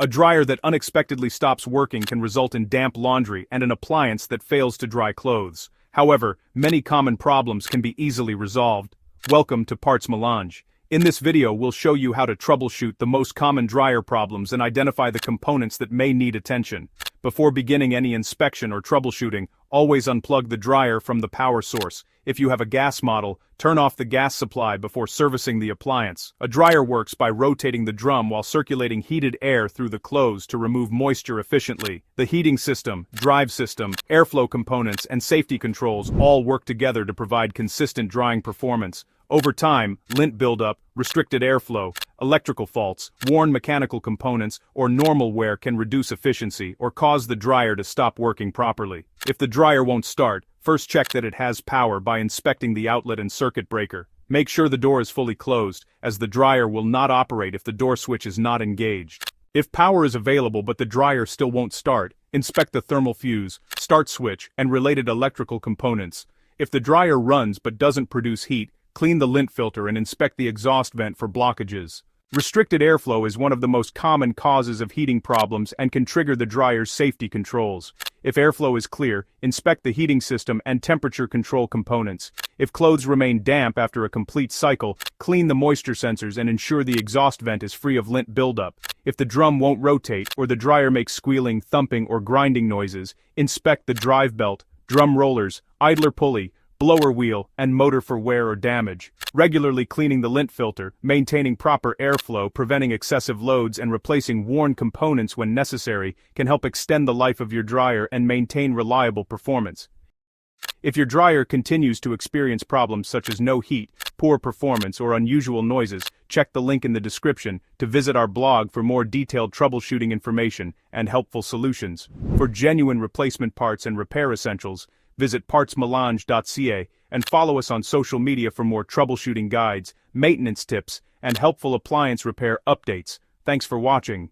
A dryer that unexpectedly stops working can result in damp laundry and an appliance that fails to dry clothes. However, many common problems can be easily resolved. Welcome to PartsMelange. In this video, we'll show you how to troubleshoot the most common dryer problems and identify the components that may need attention. Before beginning any inspection or troubleshooting, always unplug the dryer from the power source. If you have a gas model, turn off the gas supply before servicing the appliance. A dryer works by rotating the drum while circulating heated air through the clothes to remove moisture efficiently. The heating system, drive system, airflow components, and safety controls all work together to provide consistent drying performance. Over time, lint buildup, restricted airflow, electrical faults, worn mechanical components, or normal wear can reduce efficiency or cause the dryer to stop working properly. If the dryer won't start, first check that it has power by inspecting the outlet and circuit breaker. Make sure the door is fully closed, as the dryer will not operate if the door switch is not engaged. If power is available but the dryer still won't start, inspect the thermal fuse, start switch, and related electrical components. If the dryer runs but doesn't produce heat, clean the lint filter and inspect the exhaust vent for blockages. Restricted airflow is one of the most common causes of heating problems and can trigger the dryer's safety controls. If airflow is clear, inspect the heating system and temperature control components. If clothes remain damp after a complete cycle, clean the moisture sensors and ensure the exhaust vent is free of lint buildup. If the drum won't rotate or the dryer makes squealing, thumping, or grinding noises, inspect the drive belt, drum rollers, idler pulley, blower wheel, and motor for wear or damage. Regularly cleaning the lint filter, maintaining proper airflow, preventing excessive loads, and replacing worn components when necessary can help extend the life of your dryer and maintain reliable performance. If your dryer continues to experience problems such as no heat, poor performance, or unusual noises, check the link in the description to visit our blog for more detailed troubleshooting information and helpful solutions. For genuine replacement parts and repair essentials, visit PartsMelange.ca and follow us on social media for more troubleshooting guides, maintenance tips, and helpful appliance repair updates. Thanks for watching.